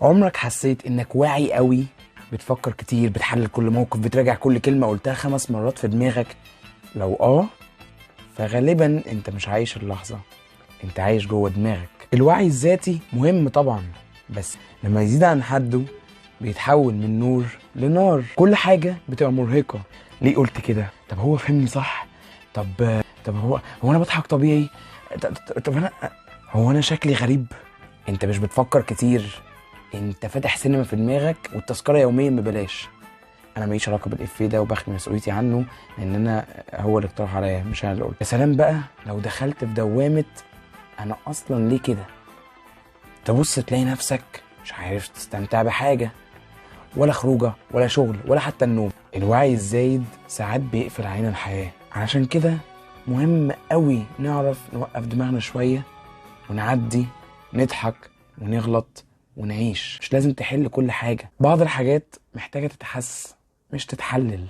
عمرك حسيت انك واعي قوي، بتفكر كتير، بتحلل كل موقف، بتراجع كل كلمة قلتها 5 مرات في دماغك؟ لو فغالبا انت مش عايش اللحظة، انت عايش جوه دماغك. الوعي الذاتي مهم طبعا، بس لما يزيد عن حده بيتحول من نور لنار. كل حاجة بتبقى مرهقة. ليه قلت كده؟ طب هو فهمني صح؟ طب هو انا بضحك طبيعي؟ طب انا شكلي غريب؟ انت مش بتفكر كتير، انت فاتح سينما في دماغك والتذكرة يوميا ببلاش. انا ماليش علاقة بالإفيه ده وبخلي مسؤوليتي عنه، لان انا هو اللي اقترح عليا مش انا اللي قلت. يا سلام بقى لو دخلت في دوامة انا اصلا ليه كده، تبص تلاقي نفسك مش عارف تستمتع بحاجة، ولا خروجه ولا شغل ولا حتى النوم. الوعي الزايد ساعات بيقفل علينا الحياة. علشان كده مهم قوي نعرف نوقف دماغنا شوية ونعدي، نضحك ونغلط ونعيش. مش لازم تحل كل حاجة، بعض الحاجات محتاجة تتحس مش تتحلل.